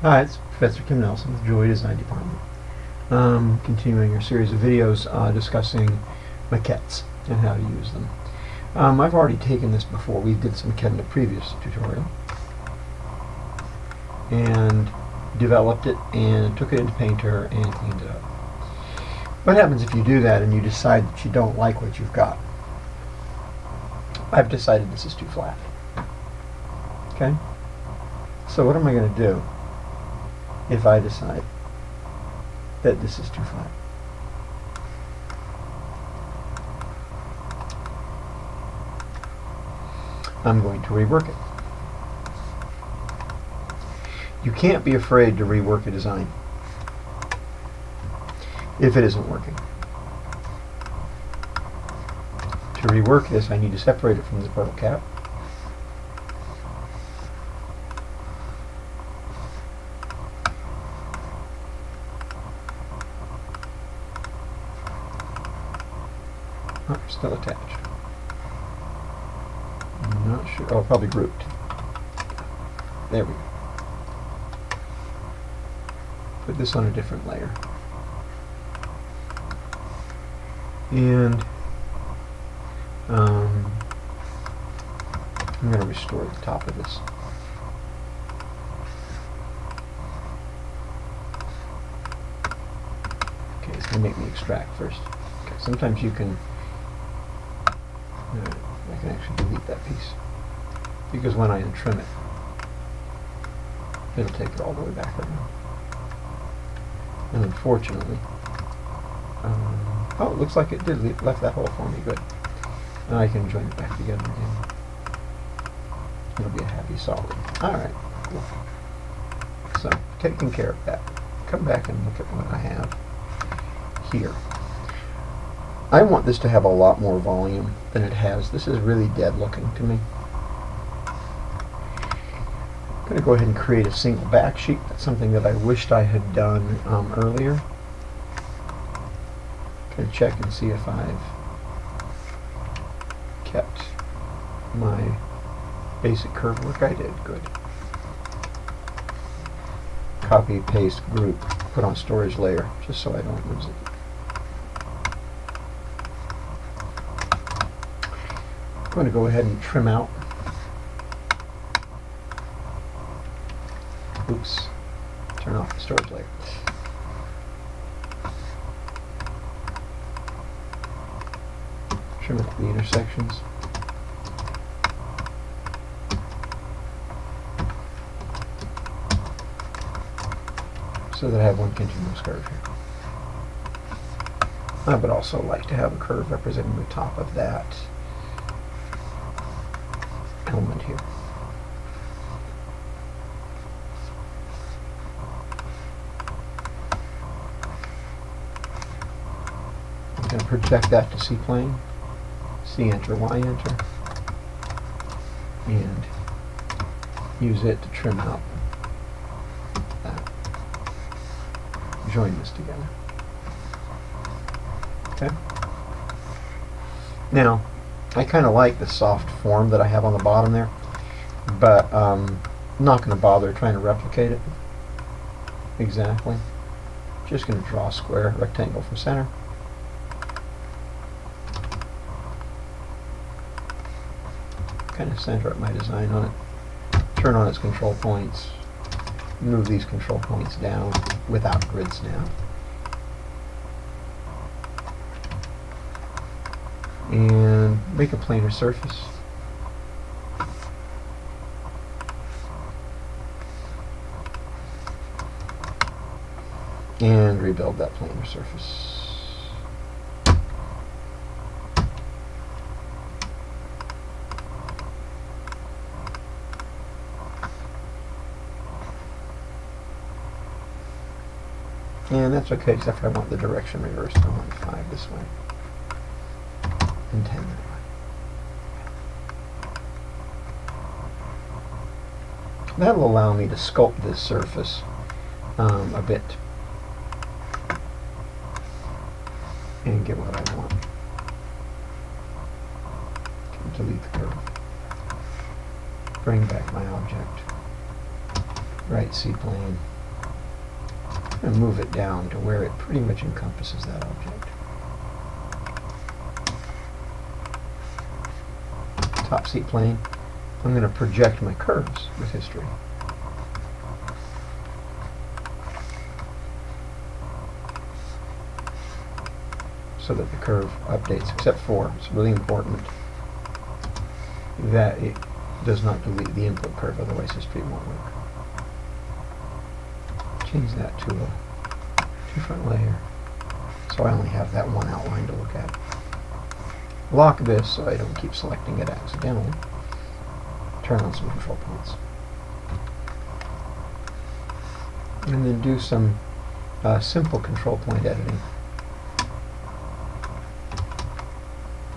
Hi, it's Professor Kim Nelson with Joy Design Department. Continuing our series of videos discussing maquettes and how to use them. I've already taken this before. We did some maquette in a previous tutorial and developed it and took it into Painter and cleaned it up. What happens if you do that and you decide that you don't like what you've got? I've decided this is too flat. Okay? So what am I going to do if I decide that this is too flat? I'm going to rework it. You can't be afraid to rework a design if it isn't working. To rework this, I need to separate it from the purple cap. Oh, still attached. I'm not sure. Oh, probably grouped. There we go. Put this on a different layer. And I'm going to restore the top of this. Okay, it's going to make me extract first. Okay, sometimes you can I can actually delete that piece, because when I untrim it, it'll take it all the way back around. And unfortunately, oh, it looks like it did left that hole for me. Good. Now I can join it back together again. It'll be a happy solid. All right, cool. So, taking care of that. Come back and look at what I have here. I want this to have a lot more volume than it has. This is really dead looking to me. I'm going to go ahead and create a single back sheet. That's something that I wished I had done earlier. Going to check and see if I've kept my basic curve work. I did. Good. Copy, paste, group, put on storage layer, just so I don't lose it. I'm going to go ahead and trim out. Oops. Turn off the storage layer. Trim out the intersections. So that I have one continuous curve here. I would also like to have a curve representing the top of that element here. I'm going to project that to C-plane, C-enter, Y-enter, and use it to trim out that. Join this together. Okay. Now, I kind of like the soft form that I have on the bottom there, but I'm not going to bother trying to replicate it exactly. Just going to draw a square rectangle from center. Kind of center up my design on it. Turn on its control points. Move these control points down without grid snap. And make a planar surface. And rebuild that planar surface. And that's okay, except I want the direction reversed. I want 5 this way and 10 that way. That'll allow me to sculpt this surface a bit and get what I want. Delete the curve. Bring back my object. right C-plane and move it down to where it pretty much encompasses that object. Top C-plane, I'm going to project my curves with history. So that the curve updates, except for, it's really important that it does not delete the input curve, otherwise history won't work. Change that to a different layer, so I only have that one outline to look at. Lock this so I don't keep selecting it accidentally. Turn on some control points. And then do some simple control point editing.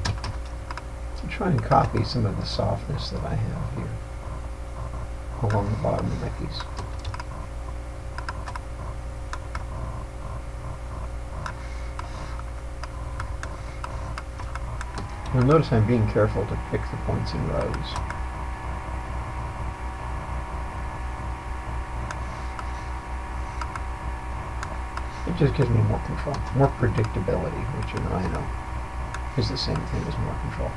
So try and copy some of the softness that I have here along the bottom of my piece. You'll notice I'm being careful to pick the points in rows. It just gives me more control, more predictability, which I know is the same thing as more control.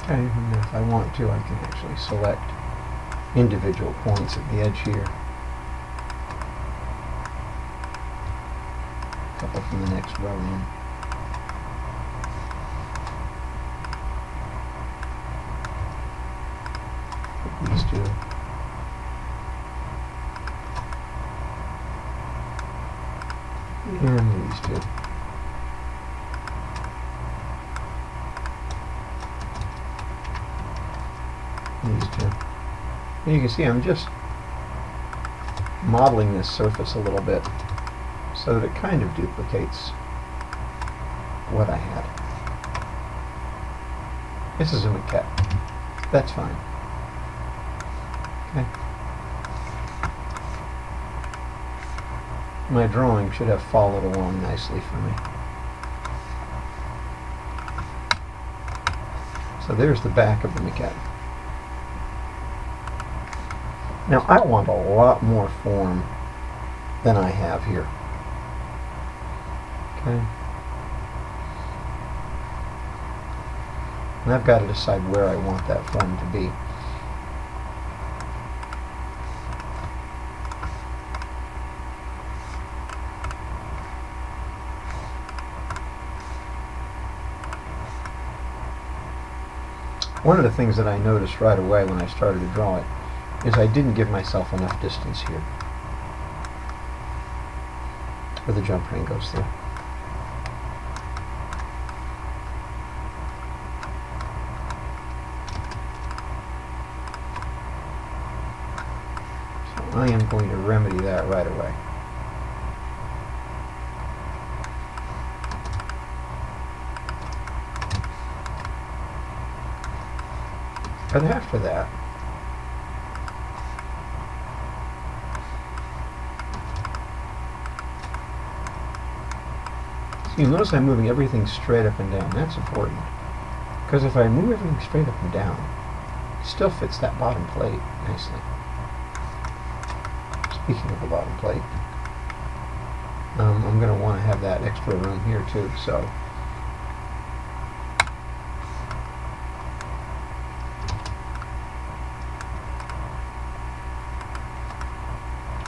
Okay, and if I want to, I can actually select individual points at the edge here. A couple from the next row in. Put these two. And these two. These two. And you can see I'm just modeling this surface a little bit so that it kind of duplicates what I had. This is a maquette. That's fine. Okay. My drawing should have followed along nicely for me. So there's the back of the maquette. Now I want a lot more form than I have here. Okay. And I've got to decide where I want that form to be. One of the things that I noticed right away when I started to draw it is I didn't give myself enough distance here where the jump ring goes through. So I am going to remedy that right away. But after that, you notice I'm moving everything straight up and down. That's important. Because if I move everything straight up and down, it still fits that bottom plate nicely. Speaking of the bottom plate, I'm going to want to have that extra room here too, so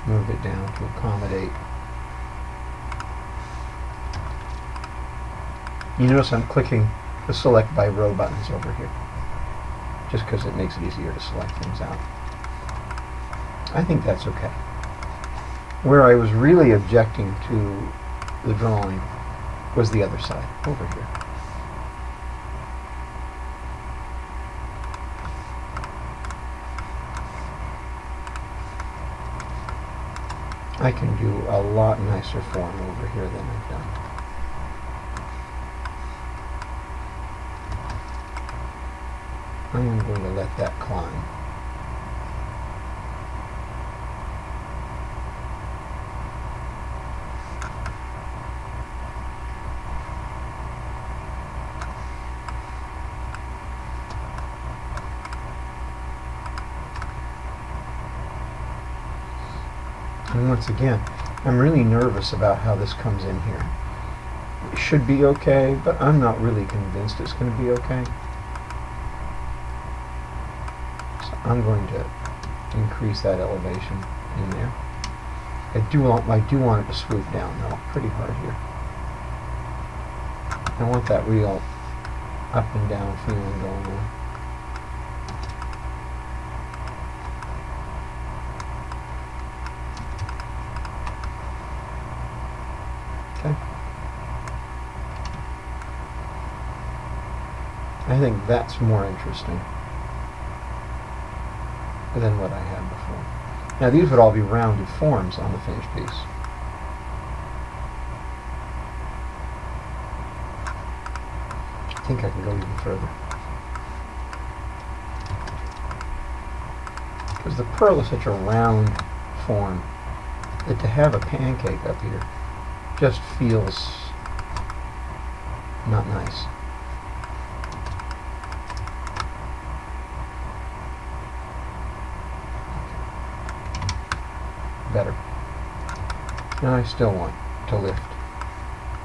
move it down to accommodate. You notice I'm clicking the select by row buttons over here, just because it makes it easier to select things out. I think that's okay. Where I was really objecting to the drawing was the other side, over here. I can do a lot nicer form over here than I've done. I am going to let that climb. And once again, I'm really nervous about how this comes in here. It should be okay, but I'm not really convinced it's going to be okay. So I'm going to increase that elevation in there. I do want it to swoop down though, pretty hard here. I want that real up and down feeling going on. Okay. I think that's more interesting than what I had before. Now these would all be rounded forms on the finished piece. I think I can go even further. Because the pearl is such a round form that to have a pancake up here just feels not nice. Better. Now I still want to lift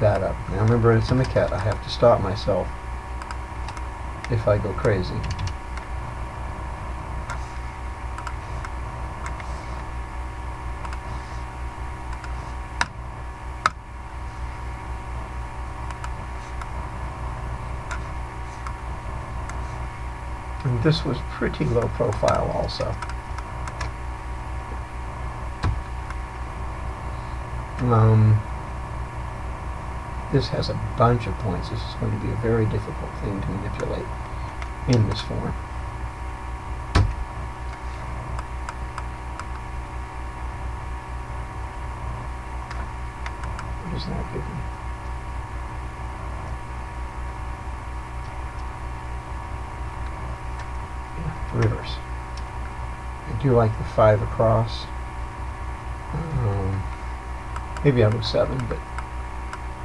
that up. Now remember, it's a maquette. I have to stop myself if I go crazy. And this was pretty low profile also. This has a bunch of points. This is going to be a very difficult thing to manipulate in this form. What does that give me? Yeah, reverse. I do like the 5 across. Maybe I'll go 7, but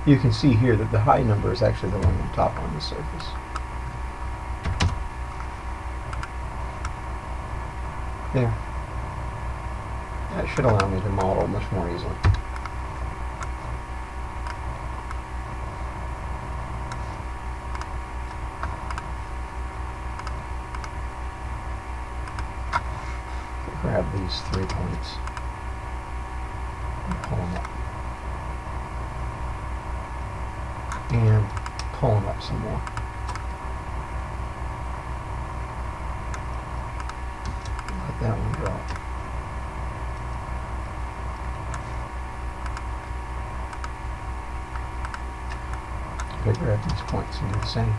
you can see here that the high number is actually the one on top on the surface. There. That should allow me to model much more easily. Grab these 3 points and pull them up. And pull them up some more. Let that one drop. Okay, grab these points and do the same.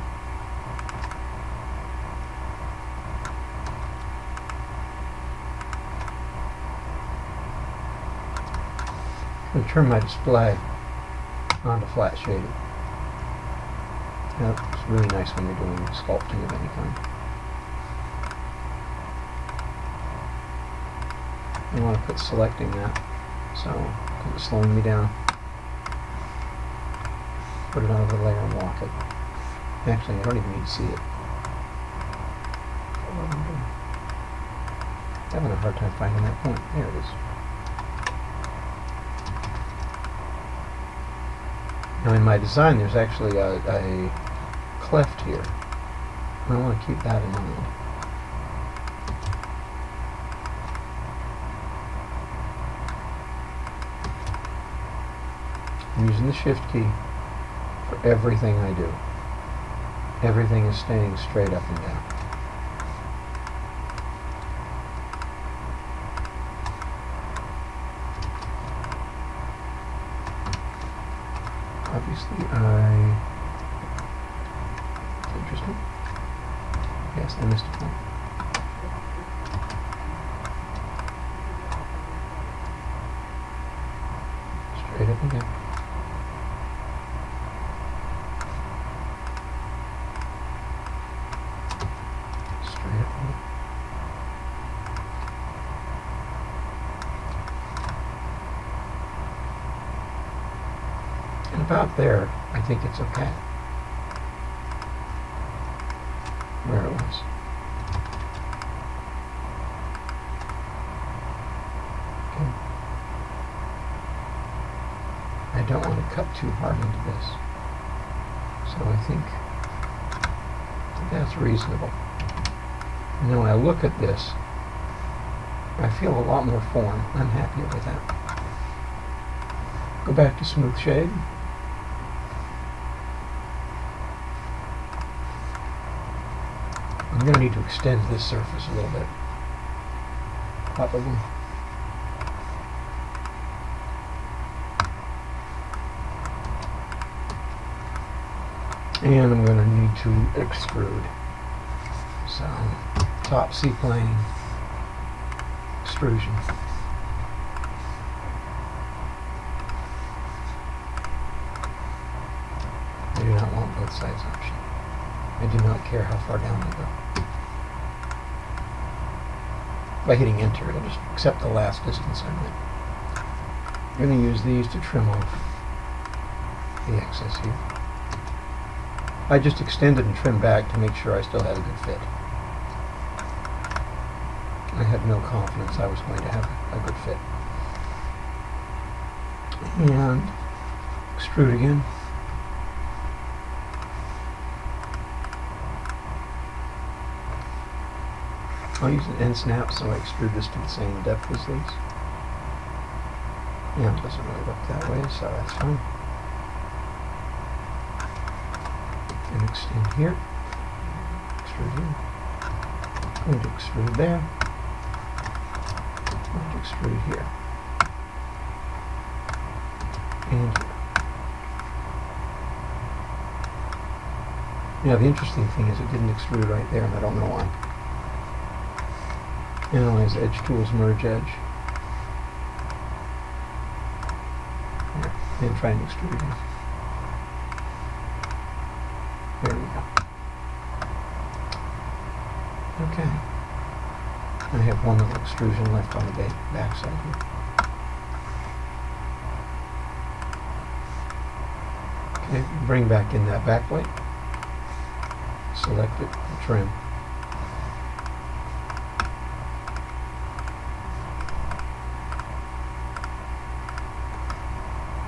I'm going to turn my display onto flat shading. It's really nice when you're doing sculpting of any kind. I want to quit selecting that, so it's slowing me down. Put it on the layer and lock it. Actually, I don't even need to see it. I'm having a hard time finding that point. There it is. Now in my design there's actually a cleft here. I want to keep that in mind. I'm using the shift key for everything I do. Everything is staying straight up and down. Obviously, it's interesting. Yes, I missed a point. Straight up and down. Straight up and down. And about there, I think it's okay. Where it was. Okay. I don't want to cut too hard into this. So I think that's reasonable. And then when I look at this, I feel a lot more form. I'm happy with that. Go back to smooth shade. I'm going to need to extend this surface a little bit. Probably. And I'm going to need to extrude. So, top C-plane, extrusion. I do not want both sides option. I do not care how far down they go. By hitting enter, it'll just accept the last distance I went. I'm going to use these to trim off the excess here. I just extended and trimmed back to make sure I still had a good fit. I had no confidence I was going to have a good fit. And extrude again. I'll use an end snap so I extrude this to the same depth as these. Yeah, it doesn't really look that way, so that's fine. And extend here. Extrude here. Going to extrude there. Going to extrude here. And here. Now the interesting thing is it didn't extrude right there, and I don't know why. Analyze edge tools, merge edge. And try and extrude it. There we go. Okay. I have one little extrusion left on the back side here. Okay, bring back in that back plate. Select it and trim.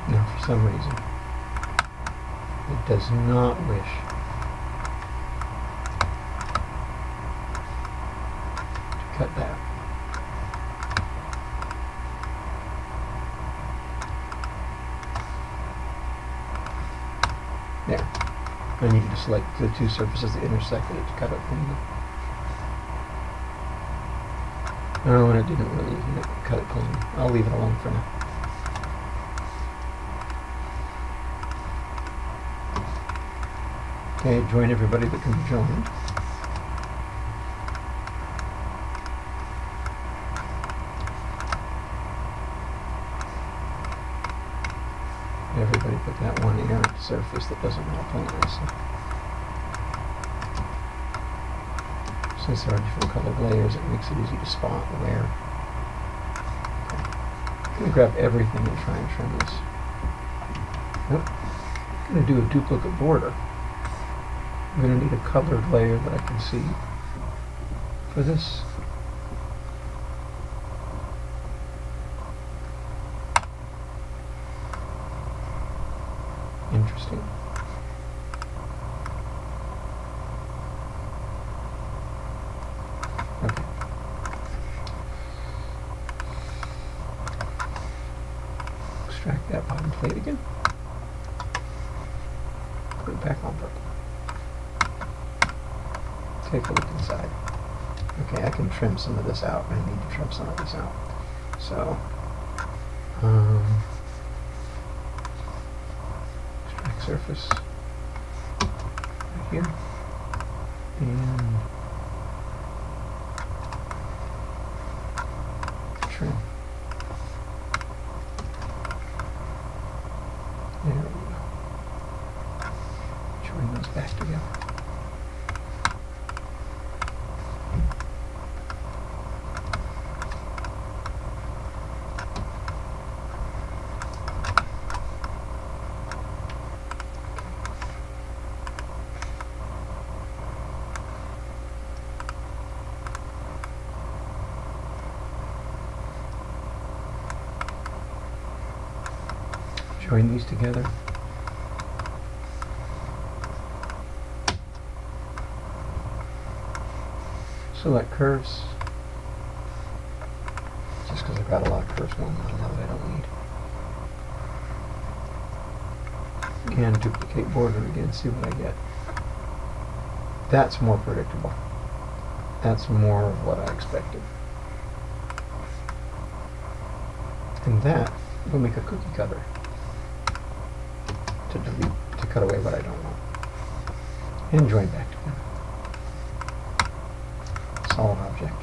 Now, for some reason, it does not wish to cut that. There. I needed to select the two surfaces that intersected it to cut it cleanly. Oh, and it didn't really cut it cleanly. I'll leave it alone for now. Okay, join everybody that can be joined. Everybody put that one errant surface that doesn't want to play nicely. Since there are different colored layers, it makes it easy to spot where. Okay. I'm going to grab everything and try and trim this. Nope. I'm going to do a duplicate border. I'm going to need a colored layer that I can see for this. Interesting. Okay. Extract that bottom plate again. Put it back on purple. Take a look inside. Okay, I can trim some of this out. I need to trim some of this out. So, extract surface right here, and trim. There we go. Join those back together. join these together. Select curves. Just because I've got a lot of curves going on now that I don't need. And duplicate border again, see what I get. That's more predictable. That's more of what I expected. And that will make a cookie cutter to delete, to cut away what I don't want. And join back together. Solid object.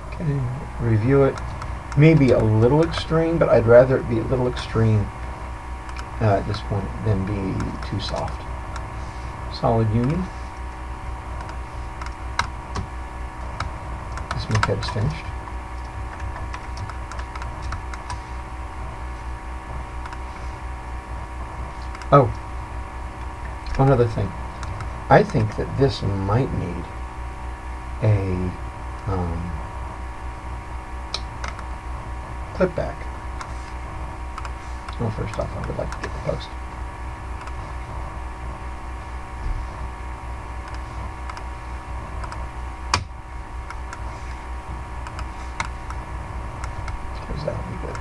Okay, review it. Maybe a little extreme, but I'd rather it be a little extreme at this point than be too soft. Solid union. This maquette is finished. Oh, one other thing. I think that this might need a clip back. Well, first off, I would like to get the post. Because that'll be good.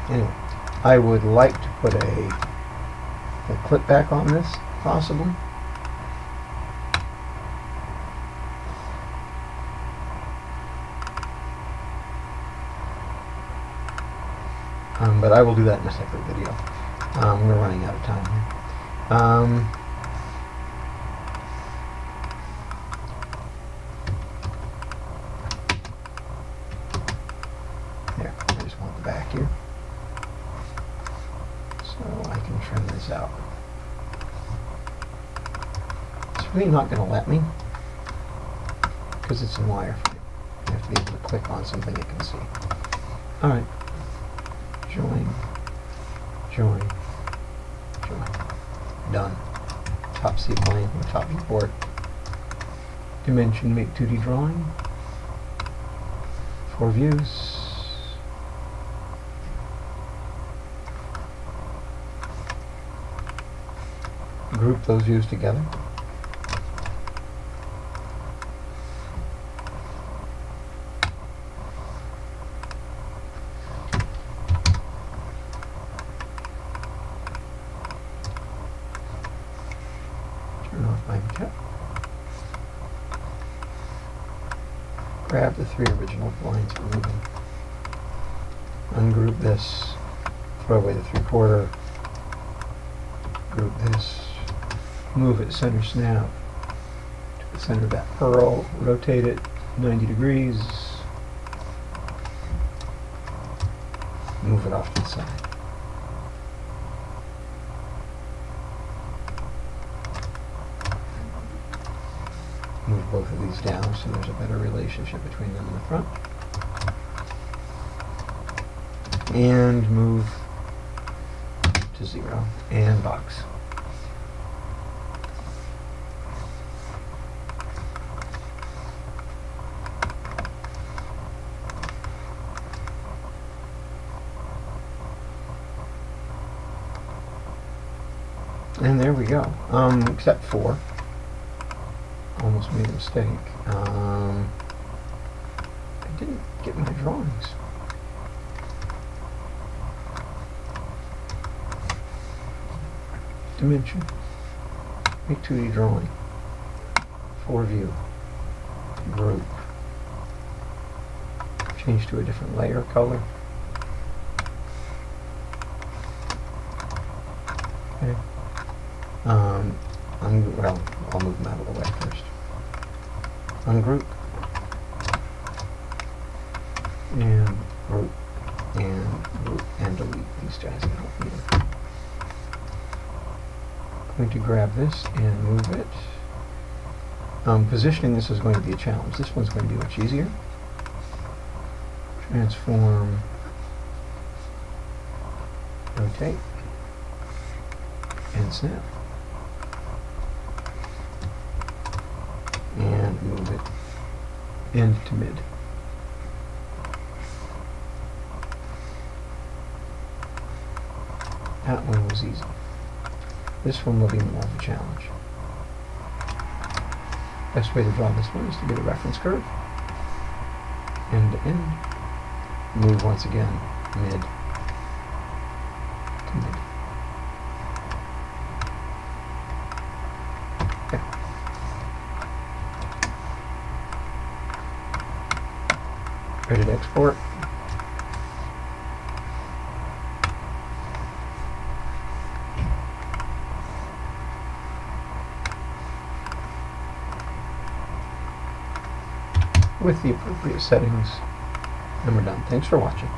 Anyway, I would like to put a clip back on this, possibly. But I will do that in a separate video. We're running out of time here. There, I just want the back here. So I can trim this out. It's really not going to let me because it's in wireframe. You have to be able to click on something you can see. Alright. Join. Join. Join. Done. Top C blank on the top viewport. Dimension, make 2D drawing. 4 views. Group those views together. Turn off my maquette. Grab the 3 original lines, remove them. Ungroup this. Throw away the 3/4. Group this. Move it center snap to the center of that pearl, rotate it 90 degrees, move it off to the side. Move both of these down so there's a better relationship between them in the front. And move to 0 and box. And there we go. Except for, almost made a mistake. I didn't get my drawings. Dimension. Make 2D drawing. 4 view. Group. Change to a different layer color. Okay. Well, I'll move them out of the way first. Ungroup. And group. And group. And delete these guys. I don't need them. I'm going to grab this and move it. Positioning this is going to be a challenge. This one's going to be much easier. transform, rotate, and snap. And move it end to mid. That one was easy. This one will be more of a challenge. Best way to draw this one is to get a reference curve, end to end, move once again, mid to mid. Okay. Ready to export. With the appropriate settings, and we're done. Thanks for watching.